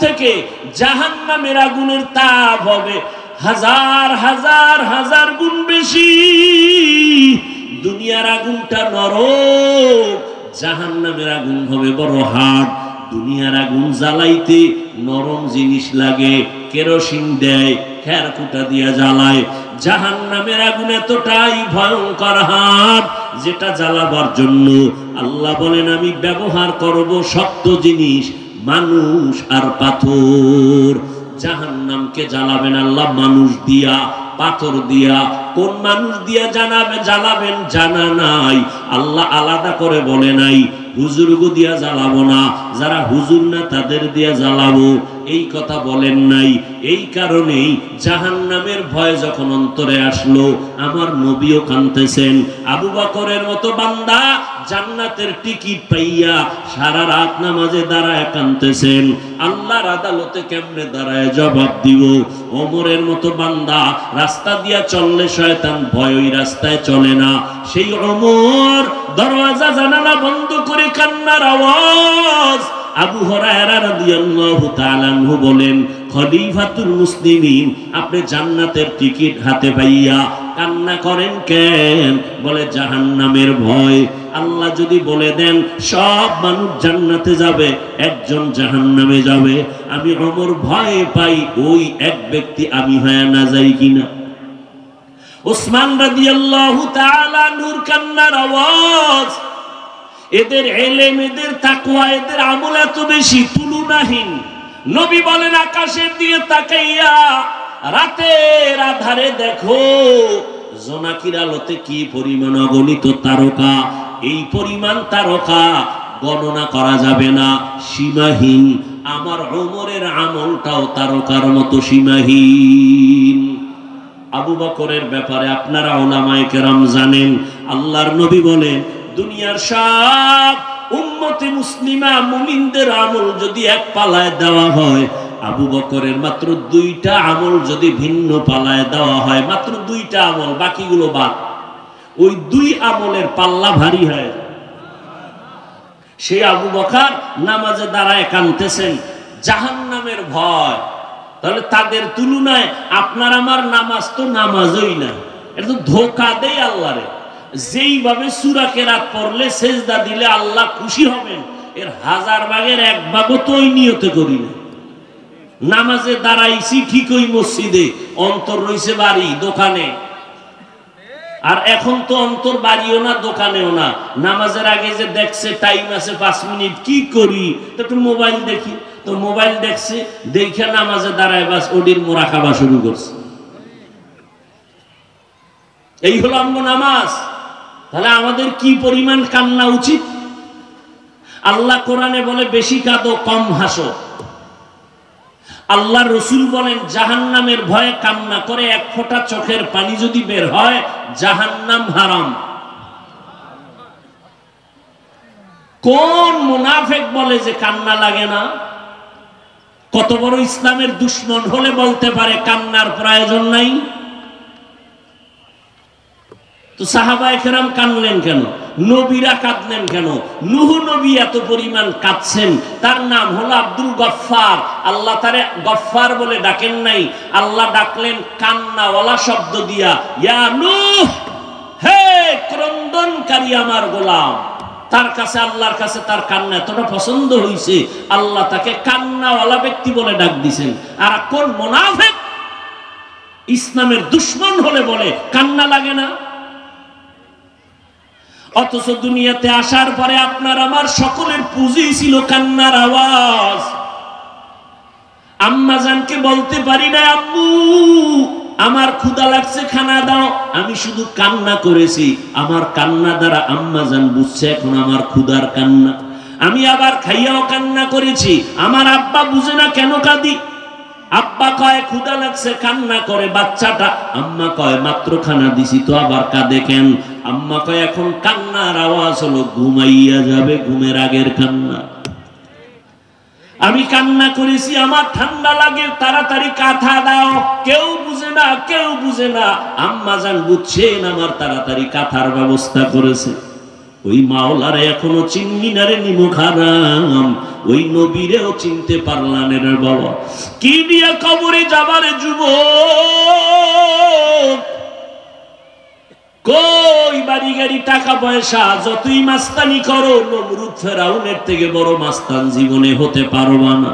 থেকে জাহান্নামের আগুনের তাপ হবে হাজার হাজার হাজার গুণ বেশি। দুনিয়ার আগুনটা নরম, জাহান্নামের আগুন হবে বড় হার্ড। দুনিয়ার আগুন জ্বালাইতে নরম জিনিস লাগে, কেরোসিন দেয়, খেরকুটা দিয়ে জ্বালায়। জাহান্নামের আগুন এতটাই ভয়ঙ্কর হার্ড, যেটা জ্বালাবার জন্য আল্লাহ বলেন আমি ব্যবহার করব শক্ত জিনিস, মানুষ আর পাথর। জাহান্নামকে জ্বালাবেন আল্লাহ মানুষ দিয়া, পাথর দিয়া। কোন মানুষ দিয়া জ্বালাবেন জানা নাই, আল্লাহ আলাদা করে বলে নাই। হুজুরগো দিয়া জ্বালাবো না, যারা হুজুর না তাদের দিয়া জ্বালাবো, এই কথা বলেন নাই। এই কারণেই জাহান্নামের ভয় যখন অন্তরে আসলো, আমার নবীও কাঁদতেছেন। আবু বকরের মতো বান্দা জান্নাতের টিকিট পাইয়া সারা রাত নামাজে দাঁড়ায় কাঁদতেছেন, আল্লাহর আদালতে কেমনে দাঁড়ায় জবাব দিব। ওমরের মতো বান্দা রাস্তা দিয়া চললে শয়তান ভয় ওই রাস্তায় চলে না, সেই ওমর দরওয়াজা জানালা বন্ধ করে কান্নার আওয়াজ। আবু হুরায়রা রাদিয়াল্লাহু তাআলা আনহু বলেন, খলিফাতুল মুসলিমিন আপনি জান্নাতের টিকিট হাতে পাইয়া কান্না করেন কেন? বলে জাহান্নামের ভয়। আল্লাহ যদি বলে দেন সব মানুষ জান্নাতে যাবে, একজন জাহান্নামে যাবে, আমি ওমর ভয় পাই ওই এক ব্যক্তি আমি হয়ে না যাই কিনা। উসমান রাদিয়াল্লাহু তাআলা নূর কান্নার আওয়াজ। এদের ইলম, এদের তাকওয়া, এদের আমল এত বেশি তুলনাহীন। নবী বলেন আকাশের দিকে তাকাইয়া রাতের আধারে দেখো জোনাকির আলোতে কি পরিমাণ অগণিত তারকা। এই পরিমাণ তারকা গণনা করা যাবে না, সীমাহীন। আমার ওমরের আমলটাও তারকার মতো সীমাহীন। আবু বকরের ব্যাপারে আপনারা উলামায়ে কেরাম জানেন, আল্লাহর নবী বলেন দুনিয়ার সব উম্মতে মুসলিমা মুমিনদের আমল যদি এক পালায় দেওয়া হয়, আবু বকরের মাত্র 2টা আমল যদি ভিন্ন পালায় দেওয়া হয়, মাত্র 2টা আমল, বাকিগুলো বাদ, ওই 2 আমলের পাল্লা ভারী হয়। সেই আবু বকর নামাজে দাঁড়ায় কাঁদতেছেন জাহান্নামের ভয়। তাহলে তাদের তুলনায় আপনার আমার নামাজ তো নামাজই না, এটা তো ধোঁকা দেয় আল্লাহরে। যেইভাবে সূরা কেরাত পড়লে সেজদা দিলে আল্লাহ খুশি হবেন, এর 1000 ভাগের 1 ভাগও তো ওই নিয়তে করি না। নামাজে দাঁড়াইছি ঠিকই মসজিদে, অন্তর রইছে বাড়ি দোকানে। আর এখন তো অন্তর বাড়িও না দোকানেও না। নামাজের আগে যে দেখছে টাইম আছে 5 মিনিট, কি করি তো একটু মোবাইল দেখি, তো মোবাইল দেখছে, দেখে নামাজে দাঁড়ায় বাস ওডির মোরাকাবা শুরু করছে। এই হলো আমার নামাজ। তাহলে আমাদের কি পরিমাণ কান্না উচিত? আল্লাহ কোরআনে বলে বেশি কাঁদো কম হাসো। আল্লাহ রসুল বলেন জাহান্নামের ভয়ে কান্না করে 1 ফোঁটা চোখের পানি যদি বের হয় জাহান্নাম হারাম। কোন মুনাফিক বলে যে কান্না লাগে না? কত বড় ইসলামের দুশ্মন হলে বলতে পারে কান্নার প্রয়োজন নাই? তো সাহাবায়ে কেরাম কাঁদলেন কেন? নবীরা কাঁদলেন কেন? নূহ নবী এত পরিমাণ কাঁদছেন, তার নাম হলো আব্দুল গফফার। আল্লাহ তারে গফফার বলে ডাকেন নাই, আল্লাহ ডাকলেন কান্নাওয়ালা শব্দ দিয়া, ইয়া নূহ, হে ক্রন্দনকারী আমার গোলাম। তার কাছে, আল্লাহর কাছে তার কান্না এতটা পছন্দ হয়েছে, আল্লাহ তাকে কান্নাওয়ালা ব্যক্তি বলে ডাক দিছেন। আর কোন মুনাফিক ইসলামের দুশ্মন হলে বলে কান্না লাগে না? অথচ দুনিয়াতে আসার পরে আপনার আমার সকলের পুঁজি ছিল কান্নার আওয়াজ। আম্মা জানকে বলতে পারি না আম্মু আমার ক্ষুধা লাগছে খানা দাও, আমি শুধু কান্না করেছি। আমার কান্না দ্বারা আম্মা জান বুঝছে এখন আমার ক্ষুধার কান্না। আমি আবার খাইয়াও কান্না করেছি, আমার আব্বা বুঝে না কেন কাঁদি। আব্বা কয় ক্ষুধা লাগছে কান্না করে বাচ্চাটা, আম্মা কয় মাত্র খানা দিছি তো আবার কাঁদে কেন? আম্মা কয় এখন কান্নার আওয়াজ হলো ঘুমাইয়া যাবে, ঘুমের আগের কান্না। আমি কান্না করেছি আমার ঠান্ডা লাগে, তাড়াতাড়ি কাঁথা দাও। কেউ বুঝে না, কেউ বুঝে না। আম্মা জান বুঝছেন আমার তাড়াতাড়ি কাঁথার ব্যবস্থা করেছে। ওই মাওলারে এখনো চিনবি না রে নিমুখ হারাম, ওই নবীরেও চিনতে পারলাম রে বাবা। কি দিয়া কবরে যাবারে যুবক, কই বাড়ি গাড়ি টাকা পয়সা যতই মাস্তানি করো, নমরুদ ফেরাউনের থেকে বড় মাস্তান জীবনে হতে পারবা না।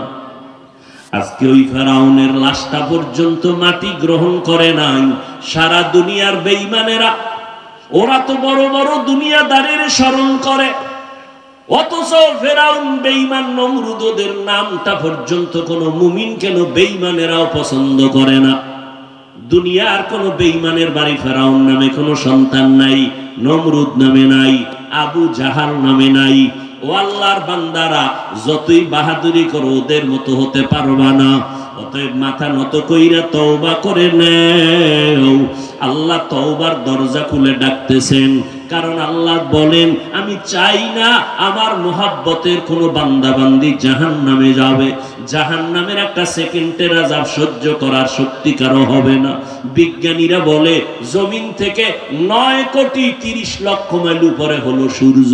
আজকে ওই ফেরাউনের লাশটা পর্যন্ত মাটি গ্রহণ করে নাই সারা দুনিয়ার বেঈমানেরা। ওরা তো বড় বড় দুনিয়াদারের স্মরণ করে, অথচ ফেরাউন বেঈমান নমরুদ ওদের নামটা পর্যন্ত কোনো মুমিন কেন বেঈমানেরাও পছন্দ করে না। দুনিয়ার কোন বেঈমানের বাড়ি ফেরাউন নামে কোনো সন্তান নাই, নমরুদ নামে নাই, আবু জাহাল নামে নাই। ও আল্লাহর বান্দারা, যতই বাহাদুরি করো ওদের মতো হতে পারবা না। অতএব মাথা নত কইরা তওবা করে নেও। আল্লাহ তওবার দরজা খুলে ডাকতেছেন, কারণ আল্লাহ বলেন আমি চাই না আমার মোহাব্বতের কোনো বান্দা বান্দি জাহান্নামে যাবে। জাহান্নামের একটা সেকেন্ডের আযাব সহ্য করার শক্তি কারো হবে না। বিজ্ঞানীরা বলে জমিন থেকে 9,30,00,000 মাইল উপরে হলো সূর্য,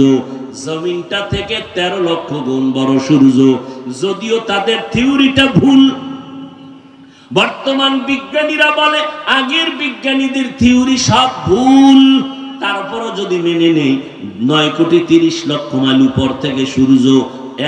জমিনটা থেকে 13 লক্ষ গুণ বড় সূর্য। যদিও তাদের থিওরিটা ভুল, বর্তমান বিজ্ঞানীরা বলে আগের বিজ্ঞানীদের থিওরি সব ভুল, তারপরও যদি মেনে নেই 9,30,00,000 মাইল উপর থেকে সূর্য।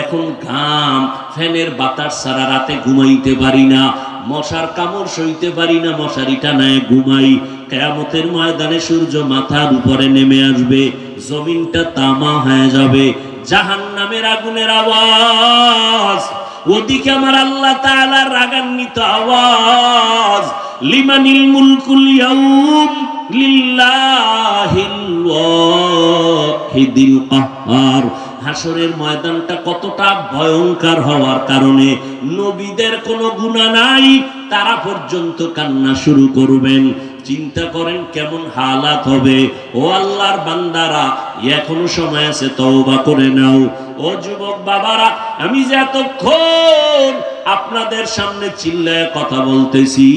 এখন ঘাম ফ্যানের বাতাস ছাড়া রাতে ঘুমাইতে পারি না, মশার কামড় সইতে পারি না, মশারি টানায় ঘুমাই। কিয়ামতের ময়দানে সূর্য মাথার উপরে নেমে আসবে, জমিনটা তামা হয়ে যাবে, জাহান্নামের আগুনের আওয়াজ, ওদিকে আমার আল্লাহ তাআলার রাগান্বিত আওয়াজ, লিমানিল মুলকুল ইয়াউম লিল্লাহিল ওয়াহিদিল কাহ্হার। হাসরের ময়দানটা কতটা ভয়ঙ্কর হওয়ার কারণে নবীদের কোনো গুনাহ নাই, তারা পর্যন্ত কান্না শুরু করবেন। চিন্তা করেন কেমন হালাত হবে। ও আল্লাহর বান্দারা, এখনো সময় আছে, তওবা করে নাও। ও যুবক বাবারা, আমি যে এতক্ষণ আপনাদের সামনে চিল্লায় কথা বলতেছি,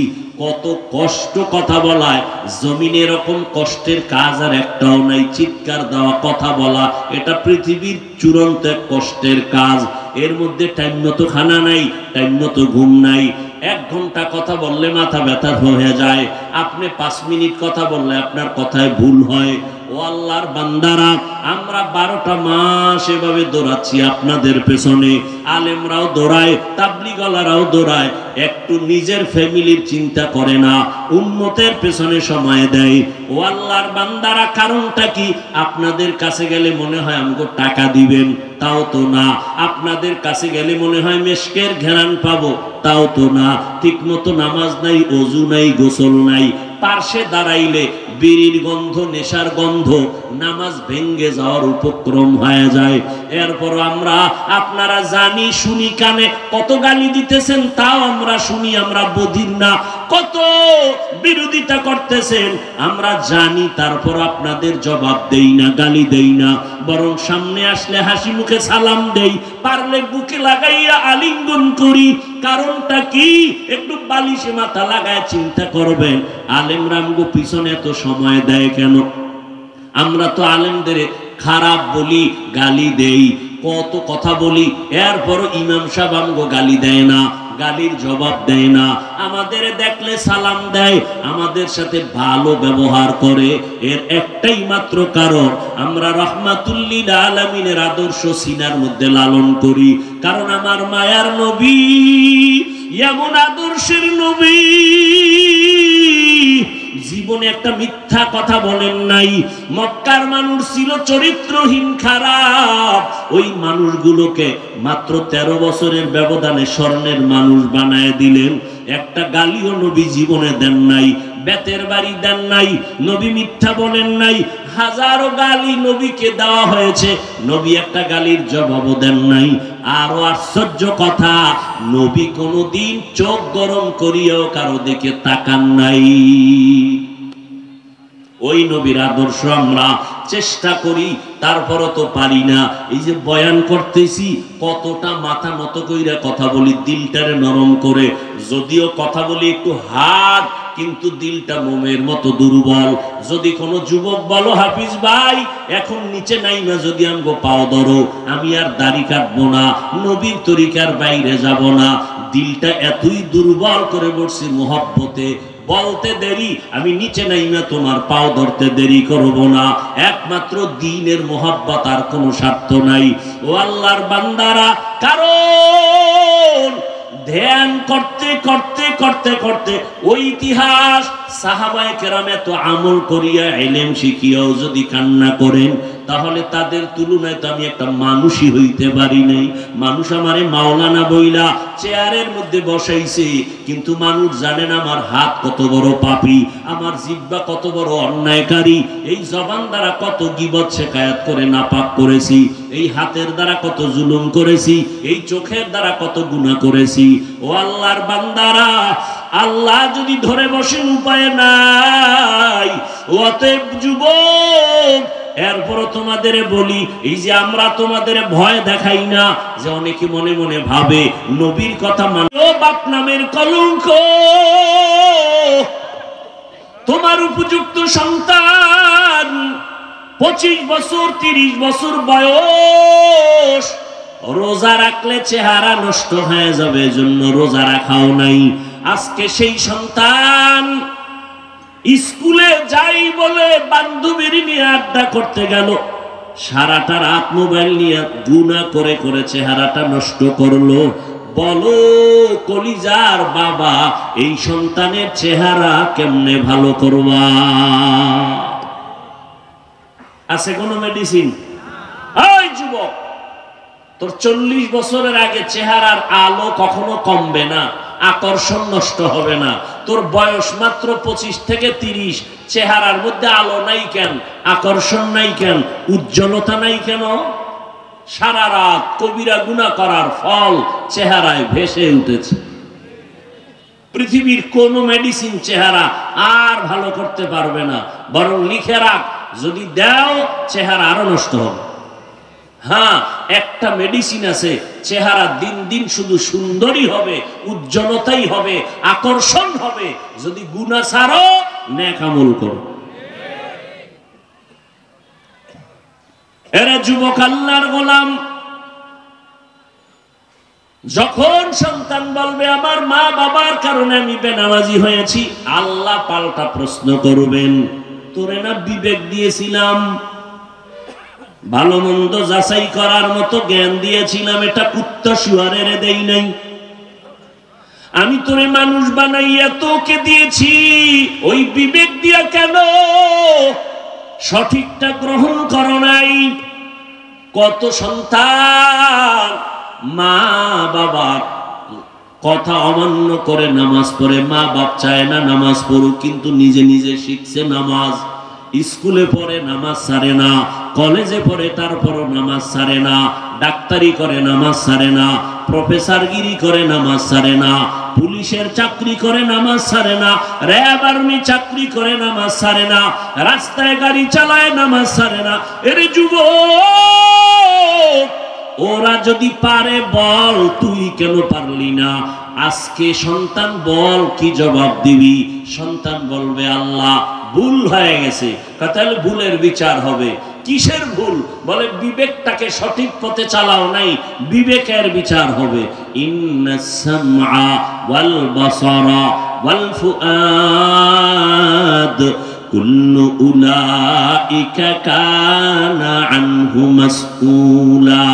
কত কষ্ট কথা বলায়, জমিনে এরকম কষ্টের কাজ আর একটাও নাই। চিৎকার দেওয়া, কথা বলা, এটা পৃথিবীর চূড়ান্ত এক কষ্টের কাজ। এর মধ্যে টাইম মতো খানা নাই, টাইম মতো ঘুম নাই। 1 ঘন্টা কথা বললে মাথা ব্যথা হয়ে যায়, আপনি 5 মিনিট কথা বললে আপনার কথায় ভুল হয়। ও আল্লাহর বান্দারা, আমরা 12টা মাস এভাবে দৌড়াচ্ছি আপনাদের পেছনে। আলেমরাও দৌড়ায়, তাবলীগওয়ালারাও দৌড়ায়, একটু নিজের ফ্যামিলির চিন্তা করে না, উম্মতের পেছনে সময় দেয়। ও আল্লাহর বান্দারা, কারণটা কি? আপনাদের কাছে গেলে মনে হয় আমাকে টাকা দিবেন, তাও তো না। আপনাদের কাছে গেলে মনে হয় মেশকের ঘেরান পাবো, তাও তো না। ঠিক মতো নামাজ নাই, ওযু নাই, গোসল নাই। পার্শ্বে দাঁড়াইলে বিড়ির গন্ধ, নেশার গন্ধ, নামাজ ভেঙ্গে যাওয়ার উপক্রম হয়ে যায়। এরপর আমরা, আপনারা জানি শুনি, কানে কত গালি দিতেছেন, তাও আমরা শুনি, আমরা বধির না। কত বিরোধিতা করতেছেন আমরা জানি, তারপর আপনাদের জবাব দেই না, গালি দেই না, বরং সামনে আসলে হাসি মুখে সালাম দেই, পারলে বুকে লাগাইয়া আলিঙ্গন করি। কারণটা কি? একটু বালিশে মাথা লাগায় চিন্তা করবেন, আলেমরা আমগো পিছনে এত সময় দেয় কেন? আমরা তো আলেমদের খারাপ বলি, গালি দেই, কত কথা বলি, এরপর ইমাম সাহেব আমগো গালি দেয় না, গালির জবাব দেয় না, আমাদের দেখলে সালাম দেয়, আমাদের সাথে ভালো ব্যবহার করে। এর একটাই মাত্র কারণ, আমরা রাহমাতুল লিল আলামিনের আদর্শ সিনার মধ্যে লালন করি। কারণ আমার মায়ার নবী এমন আদর্শের নবী, জীবনে একটা মিথ্যা কথা বলেন নাই। মক্কার মানুষ ছিল চরিত্রহীন, খারাপ, ওই মানুষগুলোকে মাত্র 13 বছরের ব্যবধানে স্বর্ণের মানুষ বানায় দিলেন। একটা গালিও নবী জীবনে দেন নাই, বেতের বাড়ি দেন নাই, নবী মিথ্যা বলেন নাই। হাজারো গালি নবীকে দেওয়া হয়েছে, নবী একটা গালির জবাবও দেন নাই। আরো আশ্চর্য কথা, নবী কোনদিন চোখ গরম করিয়াও কারো দিকে তাকান নাই। ওই নবীর আদর্শ আমরা চেষ্টা করি, তারপরও তো পারি না। এই যে বয়ান করতেছি, কতটা মাথা নত কইরা কথা বলি, দিলটারে নরম করে। যদিও কথা বলি একটু হার্ড, কিন্তু দিলটা মোমের মতো দুর্বল। যদি কোনো যুবক বলো হাফিজ ভাই এখন নিচে নাই না, যদি আমগো পাও ধরো, আমি আর দাড়ি কাটবো না, নবীর তরিকার বাইরে যাব না, দিলটা এতই দুর্বল করে বসছি মোহব্বতে, বলতে দেরি, আমি নিচে নাই না তোমার পাও ধরতে দেরি করব না, একমাত্র দ্বীনের মোহাব্বত, আর কোনো স্বার্থ নাই। ও আল্লাহর বান্দারা, কারণ ধ্যান করতে করতে করতে করতে ওই ইতিহাস সাহাবায়ে কেরাম এত আমল করিয়া ইলম শিখিয়াও যদি কান্না করেন, তাহলে তাদের তুলনায় তো আমি একটা মানুষই হইতে পারি নাই। মানুষ আমারে মাওলানা বইলা চেয়ারের মধ্যে বসাইছে, কিন্তু মানুষ জানেন আমার হাত কত বড় পাপী, আমার জিহ্বা কত বড় অন্যায়কারী, এই জবান দ্বারা কত গীবত শিকায়াত করে নাপাক করেছি, এই হাতের দ্বারা কত জুলুম করেছি, এই চোখের দ্বারা কত গুনাহ করেছি। ও আল্লাহর বান্দারা, আল্লাহ যদি ধরে বসেন উপায় নাই। অতএব যুবক, এরপরও তোমাদের বলি, এই যে আমরা তোমাদের ভয় দেখাই না, যে অনেকে মনে মনে ভাবে নবীর কথা মানে বাপ নামের কলঙ্ক, তোমার উপযুক্ত সন্তান 25 বছর 30 বছর বয়স, রোজা রাখলে চেহারা নষ্ট হয়ে যাবে, এজন্য রোজা রাখাও নাই। আজকে সেই সন্তান স্কুলে যাই বলে বান্ধবীর নিয়ে আড্ডা করতে গেল, সারাটা রাত মোবাইল নিয়ে গুনাহ করে করে চেহারাটা নষ্ট করলো। বলো কলিজার বাবা, এই সন্তানের চেহারা কেমনে ভালো করবা? আছে কোনো মেডিসিন? ওই যুবক, তোর 40 বছরের আগে চেহারার আলো কখনো কমবে না, আকর্ষণ নষ্ট হবে না। তোর বয়স মাত্র 25 থেকে 30, চেহারার মধ্যে আলো নাই কেন, আকর্ষণ নাই কেন, উজ্জ্বলতা নাই কেন? সারা রাত কবিরা গুনাহ করার ফল চেহারায় ভেসে উঠেছে। পৃথিবীর কোন মেডিসিন চেহারা আর ভালো করতে পারবে না, বরং লিখে রাখ, যদি দাও চেহারা আরো নষ্ট হবে। হ্যাঁ, একটা মেডিসিন আছে, চেহারা দিন দিন শুধু সুন্দরই হবে, উজ্জ্বলতাই হবে, আকর্ষণ হবে, যদি গুনাহ ছাড়ো, নেক আমল করো। এরা যুবক আল্লাহর গোলাম, যখন সন্তান বলবে আমার মা বাবার কারণে আমি বেনামাজি হয়েছি, আল্লাহ পাল্টা প্রশ্ন করবেন, তোরে না বিবেক দিয়েছিলাম, ভালো মন্দ যাচাই করার মতো জ্ঞান দিয়েছিলাম, এটা কুত্তা শুয়ারের দেই নাই? আমি তোরে মানুষ বানাইয়া তোকে দিয়েছি, ওই বিবেক দিয়া কেন সঠিকটা গ্রহণ করো নাই? কত সন্তান মা বাবার কথা অমান্য করে নামাজ পড়ে, মা বাপ চায় না নামাজ পড়ুক, কিন্তু নিজে নিজে শিখছে নামাজ, স্কুলে পড়ে নামাজ ছাড়ে না, কলেজে পড়ে তারপরও নামাজ ছাড়ে না, ডাক্তারি করে নামাজ ছাড়ে না, প্রফেসরগিরি করে নামাজ ছাড়ে না, পুলিশের চাকরি করে নামাজ ছাড়ে না, র্যাব আর্মি চাকরি করে নামাজ ছাড়ে না, রাস্তায় গাড়ি চালায় নামাজ ছাড়ে না। এর যুবক, ওরা যদি পারে বল, তুই কেন পারলি না? আজকে সন্তান বল, কি জবাব দিবি? সন্তান বলবে আল্লাহ ভুল হয়ে গেছে। তাহলে ভুলের বিচার হবে। কিসের ভুল? বলে বিবেকটাকে সঠিক পথে চালাও নাই, বিবেকের বিচার হবে। ইন্নাস সামআ ওয়াল বাসারা ওয়াল ফুআদ কুল্লু উলাইকা কানা আনহু মাসউলা।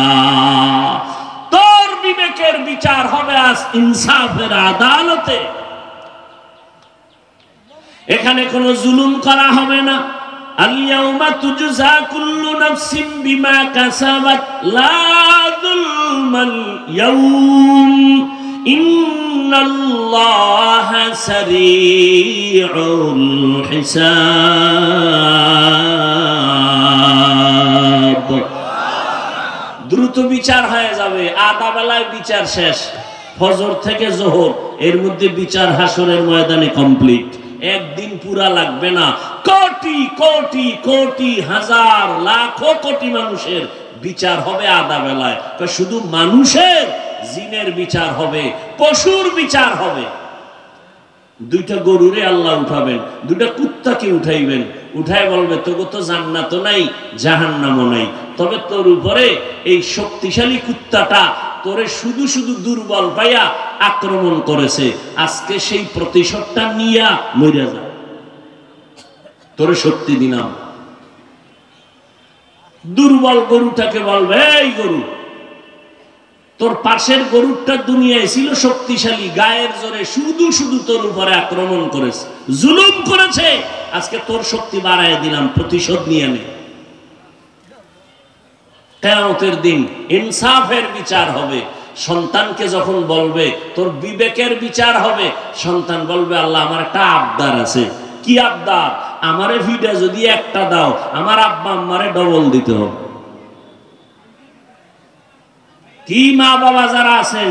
তোর বিবেকের বিচার হবে আজ ইনসাফের আদালতে। এখানে কোনো জুলুম করা হবে না। আল-ইয়াওমা তুজজা কুল্লু নাফসিন বিমা কাসাবাত লা যুলমাল ইয়াওম ইন্নাল্লাহা সারিউল হিসাব। দ্রুত বিচার হয়ে যাবে, আধা বেলায় বিচার শেষ, ফজর থেকে জোহর, এর মধ্যে বিচার হাসরের ময়দানে কমপ্লিট। একদিন পুরা লাগবে না। কোটি কোটি কোটি হাজার লাখো কোটি মানুষের বিচার হবে আধা বেলায়। শুধু মানুষের, জিনের বিচার হবে, পশুর বিচার হবে। দুইটা গরুরে আল্লাহ উঠাবেন, দুইটা কুত্তাকে উঠাইবেন, উঠায় বলবে তোকে তো জান্নাত নাই জাহান্নামও নাই, তবে তোর উপরে এই শক্তিশালী কুত্তাটা তোরে শুধু শুধু দুর্বল পাইয়া আক্রমণ করেছে, আজকে সেই প্রতিশোধটা নিয়া মরিয়া যা, তোরে শক্তি দিলাম। দুর্বল গরুটাকে বলবে এই গরু, তোর পাশের গরুটা দুনিয়ায় ছিল শক্তিশালী, গায়ের জোরে শুধু শুধু তোর উপরে আক্রমণ করেছে, জুলুম করেছে, আজকে তোর শক্তি বাড়ায় দিলাম, প্রতিশোধ নিয়ে নে। কিয়ামতের দিন ইনসাফের বিচার হবে। সন্তানকে যখন বলবে তোর বিবেকের বিচার হবে, সন্তান বলবে আল্লাহ আমার একটা আবদার আছে। কি আবদার? আমারে ভিডা যদি একটা দাও, আমার আব্বা আম্মারে ডবল দিতে হবে। কি মা বাবা যারা আছেন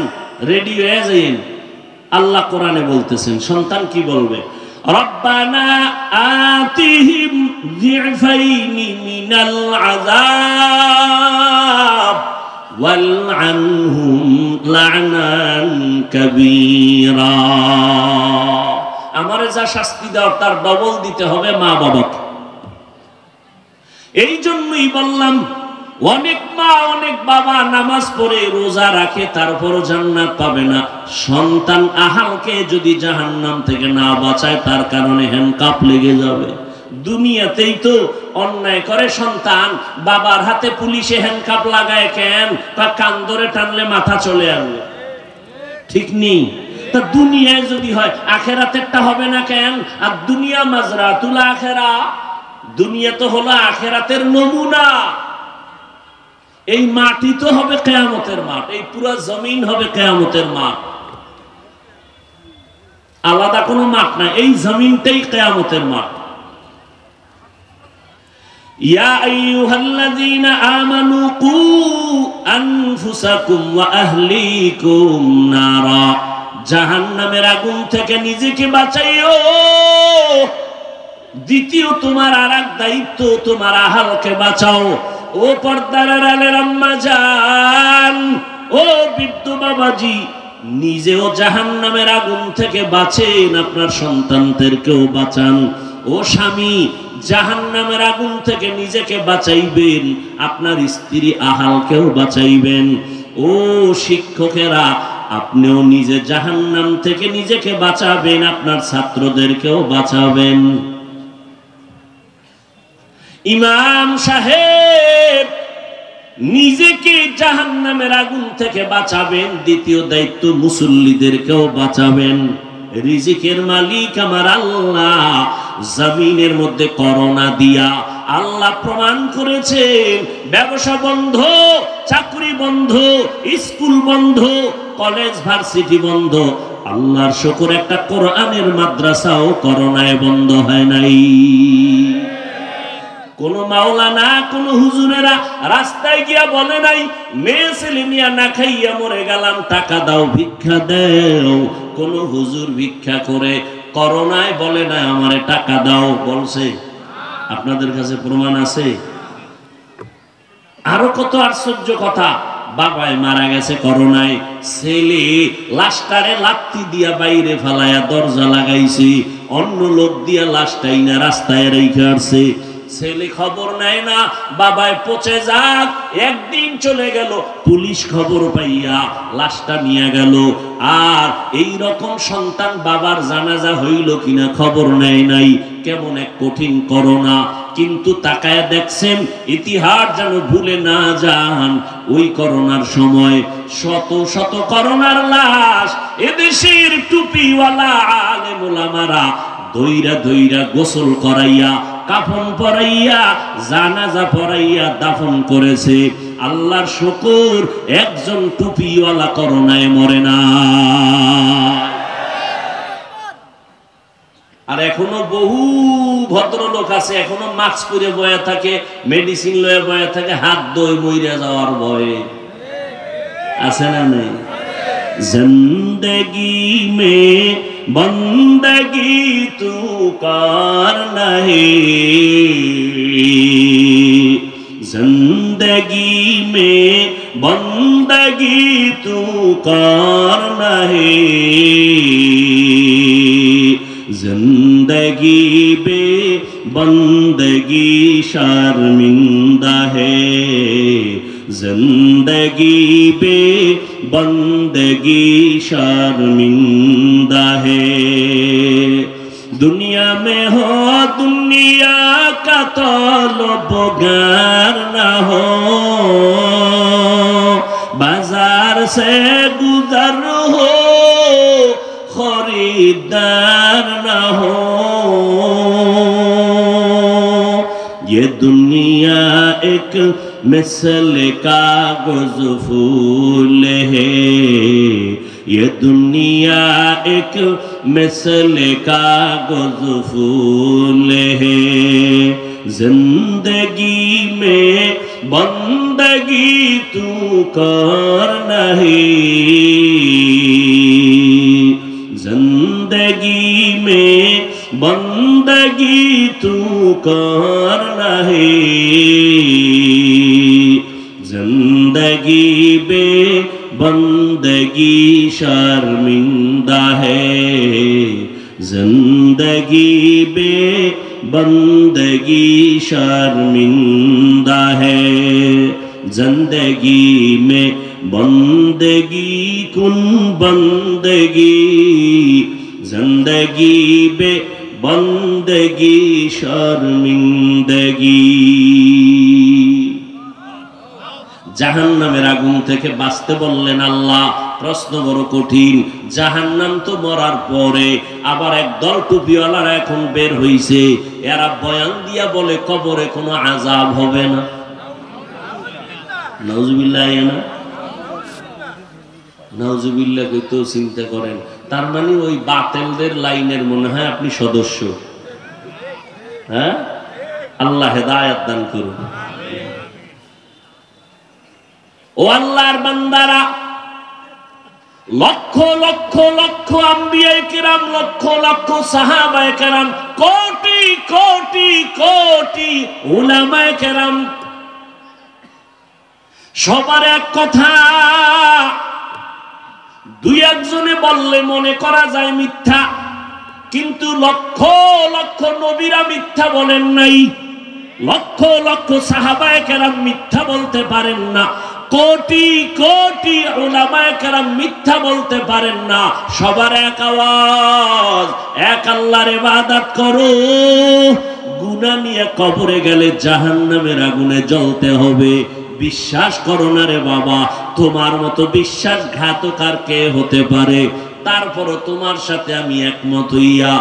রেডি হয়ে যান, আল্লাহ কোরআনে বলতেছেন, সন্তান কি বলবে? রব্বানা আতিহিম যিফাইনি মিনাল আযাব ওয়ালআনহুম লা'নান কাবীরা। আমারে যা শাস্তি দাও তার ডবল দিতে হবে মা বাবাকে। এই জন্যই বললাম অনেক মা অনেক বাবা নামাজ পড়ে রোজা রাখে, তারপরও জান্নাত পাবে না। সন্তান আহালকে যদি জাহান্নাম থেকে না বাঁচায়, তার কারণে হ্যান্ডকাপ লেগে যাবে। দুনিয়াতেই তো অন্যায় করে সন্তান, বাবার হাতে পুলিশে হ্যান্ডকাপ লাগায় কেন? তা কান ধরে টানলে মাথা চলে আসবে, ঠিক নেই? তা দুনিয়ায় যদি হয় আখেরাতেরটা হবে না কেন? আর দুনিয়া মাজরাতুল আখেরা, দুনিয়া তো হলো আখেরাতের নমুনা। এই মাটি তো হবে কিয়ামতের মাঠ, এই পুরো জমিন হবে কিয়ামতের মাঠ, আলাদা কোনো মাঠ না, এই জমিনটাই কিয়ামতের মাঠ। ইয়া আইয়ুহাল্লাযীনা আমানু কু আনফুসাকুম ওয়া আহলিকুম নারা, জাহান্নামের আগুন থেকে নিজেকে বাঁচাইও। দ্বিতীয় তোমার আরেক দায়িত্ব, তোমার আহালকে বাঁচাও। ও পর্দার আড়ালের আম্মা জান, ও বৃদ্ধ বাবাজি, নিজেও জাহান্নামের আগুন থেকে বাঁচেন, আপনার সন্তানদেরকেও বাঁচান। ও স্বামী, জাহান্নামের আগুন থেকে নিজেকে বাঁচাইবেন, আপনার স্ত্রী আহালকেও বাঁচাইবেন। ও শিক্ষকেরা, আপনিও নিজে জাহান্নাম থেকে নিজেকে বাঁচাবেন, আপনার ছাত্রদেরকেও বাঁচাবেন। ইমাম সাহেব নিজেকে জাহান্নামের আগুন থেকে বাঁচাবেন, দ্বিতীয় দায়িত্ব মুসল্লিদেরকেও বাঁচাবেন। রিজিকের মালিক আমার আল্লাহ। জমিনের মধ্যে করোনা দিয়া আল্লাহ প্রমাণ করেছেন, ব্যবসা বন্ধ, চাকরি বন্ধ, স্কুল বন্ধ, কলেজ ভার্সিটি বন্ধ। আল্লাহর শুকর, একটা কোরআনের মাদ্রাসাও করোনায় বন্ধ হয় নাই। কোন মাওলানা, কোন হুজুরেরা রাস্তায় গিয়া বলে নাই মেয়ে ছেলে নিয়া না খাইয়া মরে গেলাম, টাকা দাও, ভিক্ষা দাও। কোন হুজুর ভিক্ষা করে করোনায় বলে না আমারে টাকা দাও, বলছে? আপনাদের কাছে প্রমাণ আছে? আরো কত আশ্চর্য কথা, বাবাই মারা গেছে করোনায়, ছেলে লাশটারে লাত্তি দিয়া বাইরে ফালায়া দরজা লাগাইছে, অন্য লোক দিয়া লাশটাই না রাস্তায় রেখে আসছে। ছেলে খবর নেয় না, বাবায় পচে যাক, একদিন চলে গেল, পুলিশ খবর পাইয়া লাশটা নিয়ে গেল। আর এই রকম সন্তান বাবার জানাজা হইল কিনা খবর নেয় নাই। কেমন এক কঠিন করোনা! কিন্তু তাকায় দেখছেন, ইতিহাস যেন ভুলে না যান, ওই করোনার সময় শত শত করোনার লাশ এদেশের টুপিওয়ালা আলেম ওলামারা দইরা দইরা গোসল করাইয়া, কাফন পরাইয়া, জানাজা পরাইয়া দাফন করেছে। আল্লাহর শুকর, একজন টুপিওয়ালা করোনায় মরে না। আর এখনো বহু ভদ্রলোক আছে, এখনো মাস্ক পরে বয়া থাকে, মেডিসিন লয়ে বয়া থাকে, হাত দই মইরা যাওয়ার ভয়ে। আছে না নেই? জিন্দগি মে বন্দগি তু করনা হে, जिंदगी में बंदगी तू करना है, बंदगी शर्मिंदा है, जिंदगी पे बंदगी शर्मिंदा है। दुनिया में हो दुनिया का तलबगार ना हो, बाजार से गुजर हो खरीदार ना हो। ये दुनिया एक मिसल कागज फूल है, ये दुनिया एक मिसल कागज फूल है। जिंदगी में बंदगी तू कर नहीं, जिंदगी में बंदगी तू कर नहीं। जिंदगी बे बंदगी शर्मिंदा है, जिंदगी बे बंदगी शर्मिंदा है। जिंदगी में बंदगी कुन बंदगी, जिंदगी बे बंदगी शर्मिंदगी। জাহান্নামের আগুন থেকে বাঁচতে বললেন আল্লাহ। প্রশ্ন বড় কঠিন, জাহান্নাম তো মরার পরে, আবার একদল টুপিওয়ালারা এখন বের হইছে, এরা বয়ান দিয়া বলে কবরে কোনো আযাব হবে না। নাউজুবিল্লাহ না, নাউজুবিল্লাহ কইতো চিন্তা করেন। তার মানে ওই বাতিলদের লাইনের মনে হয় আপনি সদস্য। হ্যাঁ, আল্লাহ হেদায়েত দান করুন। ও আল্লাহর বান্দারা, লক্ষ লক্ষ লক্ষ আম্বিয়া কিরাম, লক্ষ লক্ষ সাহাবায়ে কেরাম, কোটি কোটি কোটি উলামায়ে কেরাম, সবার এক কথা। দুই একজনে বললে মনে করা যায় মিথ্যা, কিন্তু লক্ষ লক্ষ নবীরা মিথ্যা বলেন নাই, লক্ষ লক্ষ সাহাবায়ে কেরাম মিথ্যা বলতে পারেন না, কোটি কোটি উলামায়ে কেরাম মিথ্যা বলতে পারেন না। সবার এক আওয়াজ, এক আল্লাহর ইবাদত করো। গুনাহ নিয়ে কবরে গেলে জাহান্নামের আগুনে জ্বলতে হবে। বিশ্বাস করো না রে বাবা, তোমার মতো বিশ্বাসঘাতক আর কে হতে পারে? তারপরও তোমার সাথে আমি একমত হইয়া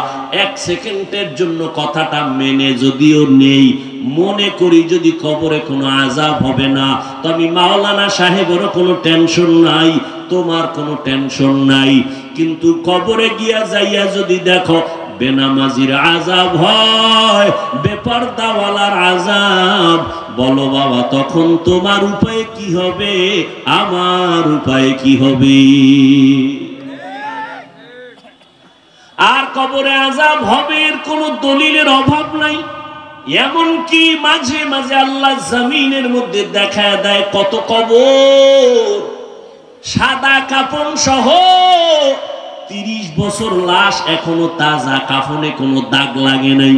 এক সেকেন্ডের জন্য কথাটা মেনে যদিও নেই, মনে করি যদি কবরে কোনো আযাব হবে না, তো আমি মাওলানা সাহেবেরও কোনো টেনশন নাই, তোমার কোনো টেনশন নাই। কিন্তু কবরে গিয়া যাইয়া যদি দেখো বেনামাজির আযাব হয়, বেপরদাওয়ালার আযাব, বলো বাবা তখন তোমার উপায় কি হবে, আমার উপায় কি হবে? আর কবরে আযাব হবে এর কোনো দলিলের অভাব নাই। এমনকি মাঝে মাঝে আল্লাহ জমিনের মধ্যে দেখা দেয় কত কবর, সাদা কাফন সহ 30 বছর লাশ এখনো তাজা, কাফনে কোনো দাগ লাগে নাই।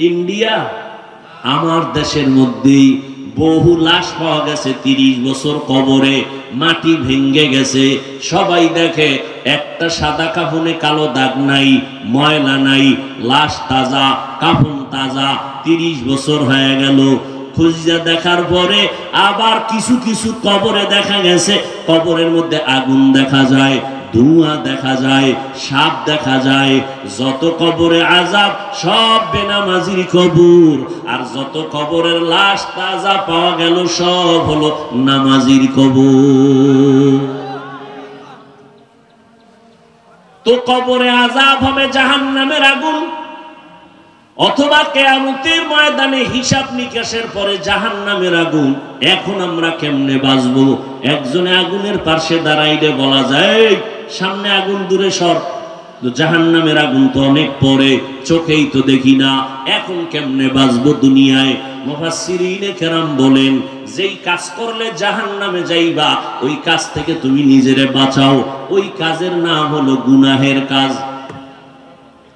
ইন্ডিয়া, আমার দেশের মধ্যেই বহু লাশ পাওয়া গেছে 30 বছর কবরে, মাটি ভেঙে গেছে। সবাই দেখে একটা সাদা কাফনে কালো দাগ নাই, ময়লা নাই, লাশ তাজা, কাফন তাজা, 30 বছর হয়ে গেল। খুঁজা দেখার পরে আবার কিছু কিছু কবরে দেখা গেছে কবরের মধ্যে আগুন দেখা যায়, ধোঁয়া দেখা যায়, সাপ দেখা যায়। যত কবরে আযাব সব বেনামাজির কবর, আর যত কবরের লাশ তাজা পাওয়া গেল সব হলো নামাজির কবর। তো কবরে আযাব হবে জাহান্নামের আগুন, অথবা কিয়ামতের ময়দানে হিসাব নিকাশের পরে জাহান্নামের আগুন। এখন আমরা কেমনে বাঁচবো? একজনে আগুনের পাশে দাঁড়াইলে বলা যায় সামনে আগুন, দূরে সর। জাহান্নামের আগুন তো অনেক পরে, চোখেই তো দেখি না, এখন কেমনে বাঁচবো দুনিয়ায়? মুফাসসিরিনে কেরাম বলেন, যেই কাজ করলে জাহান্নামে যাইবা ওই কাজ থেকে তুমি নিজেরে বাঁচাও। ওই কাজের নাম হলো গুনাহের কাজ।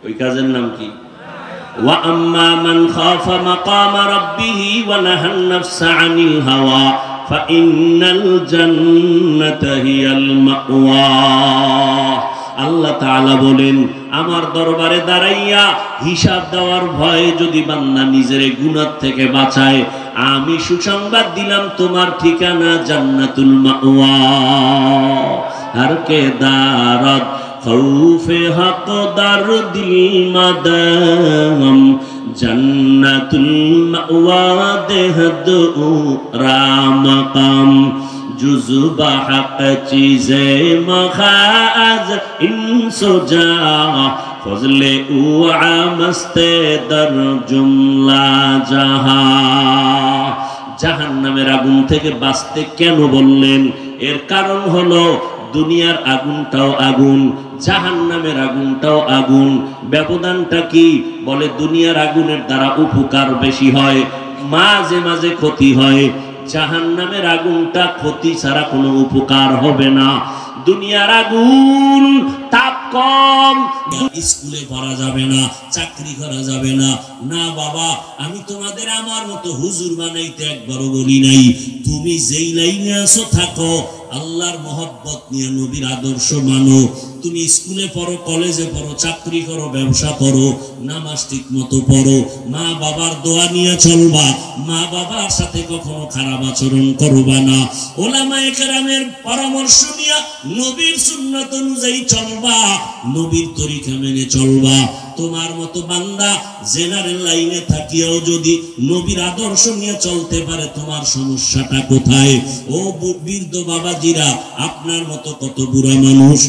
ওই কাজের নাম কি? ওয়া আম্মা মান খাফা মাকামা রাব্বিহি ওয়া নাহান নাফসা আনিল হাওয়া ফাইন্নাল জান্নাতা হিয়াল মাওয়া। আল্লাহ তাআলা বলেন, আমার দরবারে দাঁড়াইয়া হিসাব দেওয়ার ভয়ে যদি বান্দা নিজের গুনাহ থেকে বাঁচায়, আমি সুসংবাদ দিলাম তোমার ঠিকানা জান্নাতুল মাওয়া। হর কে দারত খৌফে হক দার দিল মাদাম জান্নাতুল মাওয়া দেহদ রামকাম जुज़्बा हक़ चीज़े मखाज़ इंसो जा फज़ले उआ मस्ते दर जुमला जहा। জাহান্নামের আগুন থেকে বাঁচতে কেন বললেন? এর কারণ হলো দুনিয়ার আগুনটাও আগুন, জাহান্নামের আগুনটাও আগুন। ব্যবধানটা কি? বলে দুনিয়ার আগুনের দ্বারা উপকার বেশি হয়, মাঝে মাঝে ক্ষতি হয়। জাহান্নামের আগুনটা ক্ষতি ছাড়া কোনো উপকার হবে না। দুনিয়ার আগুন তাপ কম, স্কুলে পড়া যাবে না, চাকরি করা যাবে না। না বাবা, আমি তোমাদের আমার মতো হুজুর বানাইতে একবারও বলি নাই। তুমি যেই লাইনে আছো থাকো, আল্লাহর মহব্বত নিয়ে নবীর আদর্শ মানো। তুমি স্কুলে পড়ো, কলেজে পড়ো, চাকরি করো, ব্যবসা করো, নামাজ ঠিক মতো পড়ো, মা বাবার দোয়া নিয়ে চলবা, মা বাবার সাথে কখনো খারাপ আচরণ করবা না, ওলামায়ে কেরামের পরামর্শ নিয়ে নবীর সুন্নাত অনুযায়ী চলবা, নবীর তরিকা মেনে চলবা। তোমার মতো বান্দা জেনারেল লাইনে থাকিয়াও যদি নবীর আদর্শ নিয়ে চলতে পারে, তোমার সমস্যাটা কোথায়? ও বৃদ্ধ বাবাজিরা, আপনার মতো কত বুড়া মানুষ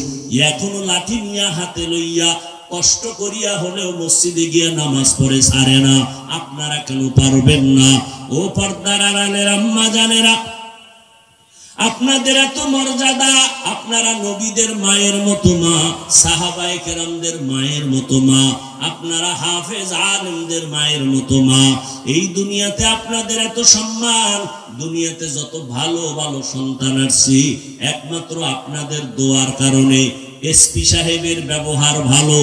এখনো লাঠি নিয়ে হাতে লইয়া কষ্ট করিয়া হলেও মসজিদে গিয়া নামাজ পড়ে ছাড়ে না। আপনারা কেন পারবেন না? ও পর্দার আড়ালের আম্মা জানেরা, আপনাদের এত মর্যাদা, আপনারা নবীদের মায়ের মতো মা, সাহাবায়ে কেরামদের মায়ের মতো মা, আপনারা হাফেজ আলেমদের মায়ের মতো মা। এই দুনিয়াতে আপনাদের এত সম্মান, দুনিয়াতে যত ভালো ভালো সন্তান আসছে একমাত্র আপনাদের দোয়ার কারণে। এসপি সাহেবের ব্যবহার ভালো,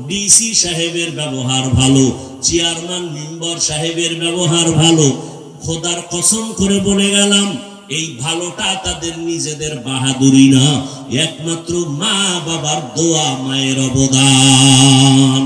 ডিসি সাহেবের ব্যবহার ভালো, চেয়ারম্যান মেম্বার সাহেবের ব্যবহার ভালো। খোদার কসম করে বলে গেলাম, এই ভালোটা তাদের নিজেদের বাহাদুরি না, একমাত্র মা বাবার দোয়া, মায়ের অবদান।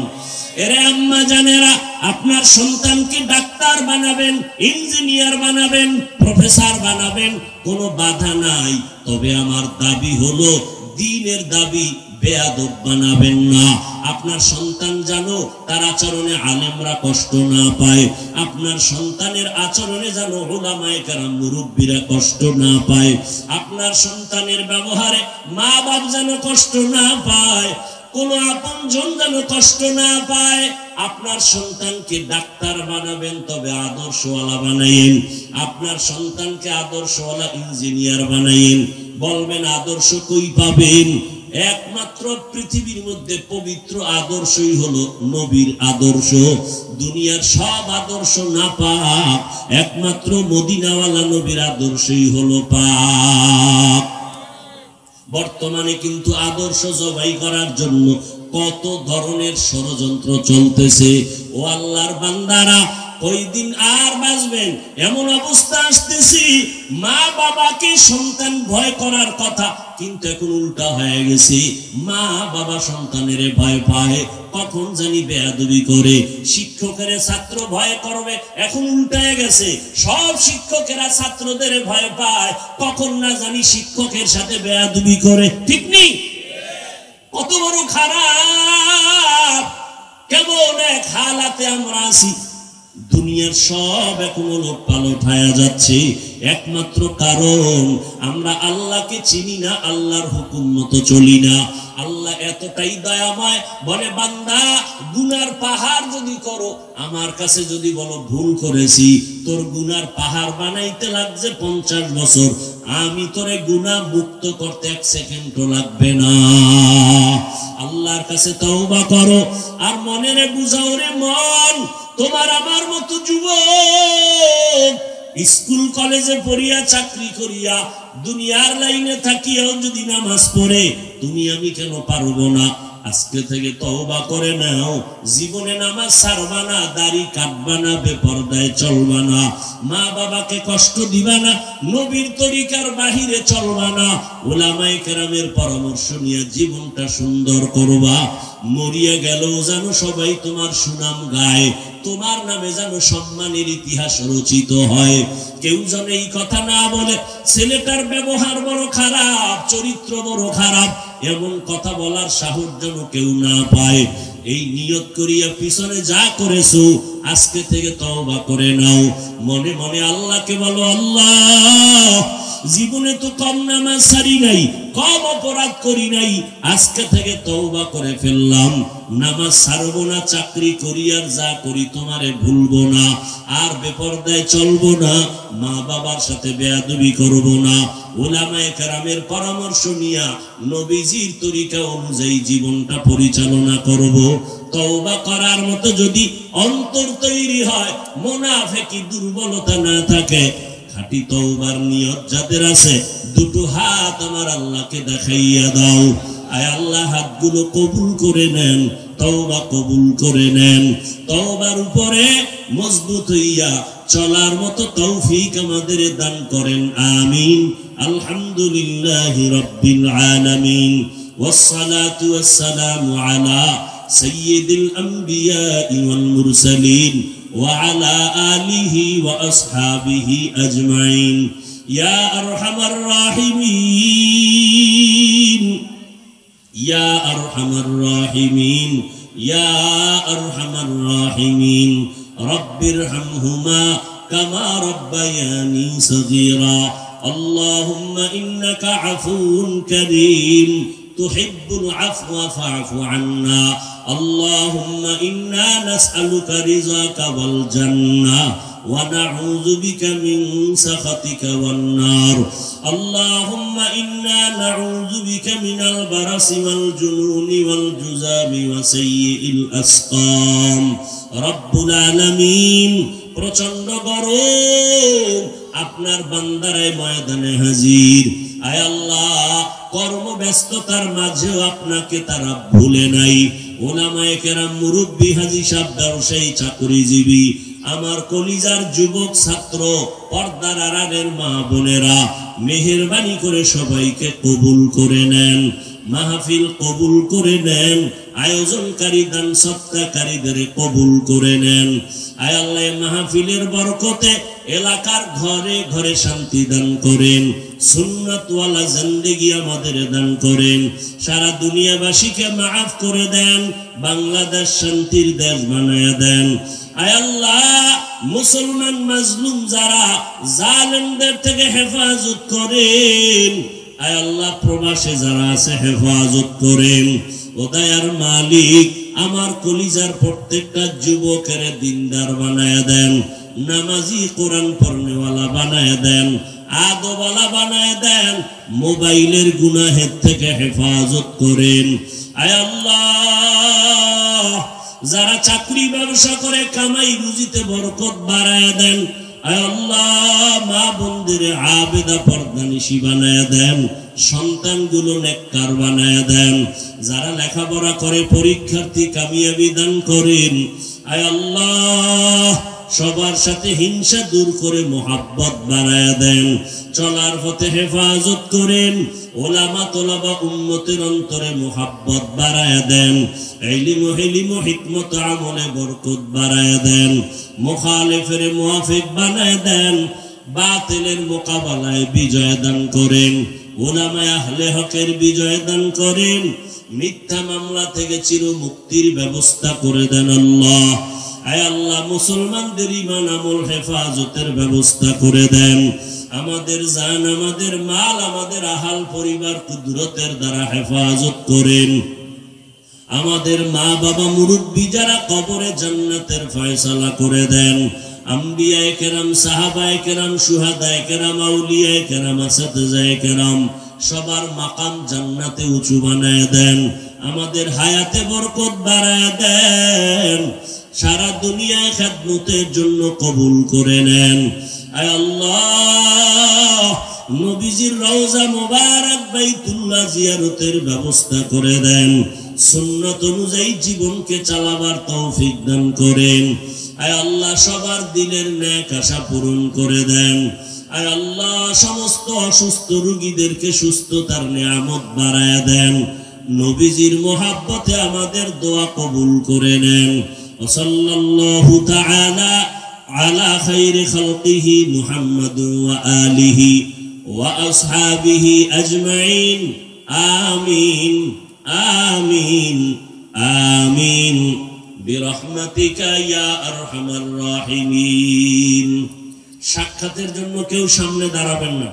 এরে আম্মা জানেরা, আপনার সন্তানকে ডাক্তার বানাবেন, ইঞ্জিনিয়ার বানাবেন, প্রফেসর বানাবেন, কোনো বাধা নাই। তবে আমার দাবি হলো, দ্বীনের দাবি, বেয়াদব বানাবেন না। আপনার সন্তান জানো তার আচরণে আলেমরা কষ্ট না পায়, আপনার সন্তানের আচরণে জানো উলামায়ে কেরাম মুরব্বীরা কষ্ট না পায়, আপনার সন্তানের ব্যবহারে মা বাপ যেন কষ্ট না পায়, কোন আপনজন যেন কষ্ট না পায়। আপনার সন্তানকে ডাক্তার বানাবেন, তবে আদর্শওয়ালা বানাইন। আপনার সন্তানকে আদর্শওয়ালা ইঞ্জিনিয়ার বানাইন। বলবেন আদর্শ কই পাবেন? একমাত্র পৃথিবীর মধ্যে পবিত্র আদর্শই হলো নবীর আদর্শ। দুনিয়ার সব আদর্শ না পাক, একমাত্র মদিনাওয়ালা নবীর আদর্শই হলো পাক। বর্তমানে কিন্তু আদর্শ জবাই করার জন্য কত ধরনের ষড়যন্ত্র চলতেছে। ও আল্লাহর বান্দারা, কয়দিন আর বাঁচবেন? এমন অবস্থা আসতেছি, মা বাবাকে সন্তান ভয় করার কথা, কিন্তু এখন উল্টা হয়ে গেছে। মা বাবা সন্তানের ভয় পায়, কখন জানি বেয়াদবি করে। শিক্ষকেরা ছাত্র ভয় করবে, এখন উল্টায় গেছে। সব শিক্ষকেরা ছাত্রদের ভয় পায়, কখন না জানি শিক্ষকের সাথে বেয়াদবি করে। ঠিক নেই? কত বড় খারাপ, কেমন এক হালাতে আমরা আছি। দুনিয়ার সব এখন ওলট পালট হয়ে যাচ্ছে, একমাত্র কারণ আমরা আল্লাহকে চিনি না, আল্লাহর হুকুম মতো চলি না। আল্লাহ এতটাই দয়াময়, বলে বান্দা গুনার পাহাড় যদি করো, আমার কাছে যদি বলো ভুল করেছি, তোর গুনার পাহাড় বানাইতে লাগছে 50 বছর, আমি তোরে গুনাহ মুক্ত করতে 1 সেকেন্ডও লাগবে না। আল্লাহর কাছে তওবা করো, আর মনেরে বুঝাও রে মন, তোমার আমার মতো যুবক স্কুল কলেজে পড়িয়া, চাকরি করিয়া, দুনিয়ার লাইনে থাকিয়াও যদি নামাজ পড়ে, তুমি আমি কেন পারবো না? আজকে থেকে তওবা করে নাও, জীবনে নামাজ ছাড়বা না, দাড়ি কাটবা না, বেপরদায় চলবা না, মা বাবাকে কষ্ট দিবা না, নবীর তরিকার বাহিরে চলবা না, উলামায়ে কেরামের পরামর্শ নিয়ে জীবনটা সুন্দর করবা। মরিয়া গেলেও যেন সবাই তোমার সুনাম গায়, তোমার নামে যেন সম্মানের ইতিহাস রচিত হয়। কেউ যেন এই কথা না বলে ছেলেটার ব্যবহার বড় খারাপ, চরিত্র বড় খারাপ, এমন কথা বলার সাহস যেন কেউ না পায়। এই নিয়ত করিয়া পিছনে যা করেছো আজকে থেকে তওবা করে নাও। মনে মনে আল্লাহকে বলো, আল্লাহ জীবনে তো কম নামাজ ছাড়ি নাই, কম অপরাধ করি নাই, আজকে থেকে তওবা করে ফেললাম, নামাজ ছাড়বো না, চাকরি করি আর যা করি তোমারে ভুলবো না, আর বেপরদায় চলবো না, মা বাবার সাথে বেয়াদবি করবো না, উলামায়ে কেরামের পরামর্শ নিয়া নবীজির তরিকা অনুযায়ী জীবনটা পরিচালনা করব। তওবা করার মতো যদি অন্তর তৈরি হয়, মুনাফিকি দুর্বলতা না থাকে, খাঁটি তওবার নিয়ত যাদের আছে, দুটো হাত আমার আল্লাহকে দেখাইয়া দাও। আয় আল্লাহ, হাতগুলো কবুল করে নেন, তওবা কবুল করে নেন, তওবার উপরে মজবুত হইয়া চলার মতো তৌফিক আমাদের দান করেন, আমিন। আলহামদুলিল্লাহি রাব্বিল আলামিন, ওয়াসসালাতু ওয়াসসালামু আলা সাইয়্যিদিল আমবিয়া ওয়াল মুরসালিন ওয়া আলা আলিহি ওয়া আসহাবিহি আজমাইন। ইয়া আরহামার রাহিমিন, ইয়া আরহামার রাহিমিন, ইয়া আরহামার রাহিমিন, রব্বিরহামহুমা কামা রব্বায়ানি সগীরা। اللهم إنك عفو كريم تحب العفو فاعف عنا. اللهم إنا نسألك رضاك والجنة ونعوذ بك من سخطك والنار. اللهم إنا نعوذ بك من البرص والجنون والجذام وسيء الأسقام. رب العالمين প্রচন্ড গরম, আপনার বান্দারাই ময়দানে হাজির। আয় আল্লাহ, কর্মব্যস্ততার মাঝেও আপনাকে তারা ভুলে নাই। উলামায়ে কেরাম, মুরব্বী, হাজী সাহেব, ব্যবসায়ী, চাকরিজীবী, আমার কলিজার যুবক ছাত্র, পর্দার আড়ালের মা বোনেরা, মেহেরবানি করে সবাইকে কবুল করে নেন, মাহফিল কবুল করে নেন, আয়োজনকারী দান সৎকারীদের কবুল করে নেন। আয় আল্লাহ, মাহফিলের বরকতে এলাকার ঘরে ঘরে শান্তি দান করেন, সুন্নাতওয়ালা জিন্দেগি আমাদের দান করেন, সারা দুনিয়াবাসীকে মাফ করে দেন, বাংলাদেশ শান্তির দেশ বানায়া দেন। আয় আল্লাহ, মুসলমান মাজলুম যারা, জালেমদের থেকে হেফাজত করেন। আয় আল্লাহ, প্রবাসে যারা আছে হেফাজত করেন। ও দয়ার মালিক, আমার কলিজার প্রত্যেকটা যুবকের দিনদার বানায়া দেন, নামাজি, কোরআন পড়নেওয়ালা বানায়া দেন, আদওয়ালা বানায়া দেন, মোবাইলের গুনাহের থেকে হেফাজত করেন। আয় আল্লাহ, যারা চাকরি ব্যবসা করে কামাই রুজিতে বরকত বাড়ায়া দেন। আয় আল্লাহ, মা বোনদের আবেদা পর্দানিশী বানায়া দেন, সন্তানগুলো নেককার বানায়া দেন, যারা লেখাপড়া করে পরীক্ষার্থী কামিয়াবি দান করেন। আয় আল্লাহ, সবার সাথে হিংসা দূর করে মোহাব্বত বাড়ায়া দেন, চলার পথে হেফাজত করেন, ওলামা তোলাবা উম্মতের অন্তরে মোহাব্বত বাড়ায়া দেন, ইলম হিকমত আমলে বরকত বাড়ায়া দেন, মুখালিফের মুওয়াফিক বানায়া দেন, বাতিলের মোকাবেলায় বিজয় দান করেন, উলামায়ে আহলে হকের বিজয় দান করেন, মিথ্যা মামলা থেকে চির মুক্তির ব্যবস্থা করে দেন আল্লাহ। আয় আল্লাহ, মুসলমানদের ঈমান আমল হেফাজতের ব্যবস্থা করে দেন, আমাদের জান, আমাদের মাল, আমাদের আহাল পরিবার কুদরতের দ্বারা হেফাজত করেন, আমাদের মা বাবা মুরব্বী যারা কবরে জান্নাতের ফয়সালা করে দেন, আম্বিয়ায়ে কেরাম, সাহাবায়ে কেরাম, শুহাদায়ে কেরাম, আউলিয়ায়ে কেরাম, আসাতিজায়ে কেরাম, সবার মাকাম জান্নাতে উঁচু বানায় দেন, আমাদের হায়াতে বরকত বাড়ায় দেন, সারা দুনিয়ায় খেদমতের জন্য কবুল করে নেন। আয় আল্লাহ, নবীজির রওজা মোবারক বাইতুল্লাহ জিয়ারতের ব্যবস্থা করে দেন, সুন্নাত অনুযায়ী জীবনকে চালাবার তৌফিক দান করেন। আয় আল্লাহ সবার দিলের নেক আশা পূরণ করে দেন। আয় আল্লাহ সমস্ত অসুস্থ রোগীদেরকে সুস্থতার নিয়ামত বাড়ায়া দেন। নবীজির মোহাব্বতে আমাদের দোয়া কবুল করে নেন। সাল্লাল্লাহু তাআলা আলা খাইরি খালকিহি মুহাম্মাদ ওয়া আলিহি ওয়া আসহাবিহি আজমাইন। আমিন আমিন আমিন বিরহমাতিকা ইয়া আরহামার রাহিমিন। সাক্ষাতের জন্য কেউ সামনে দাঁড়াবেন না।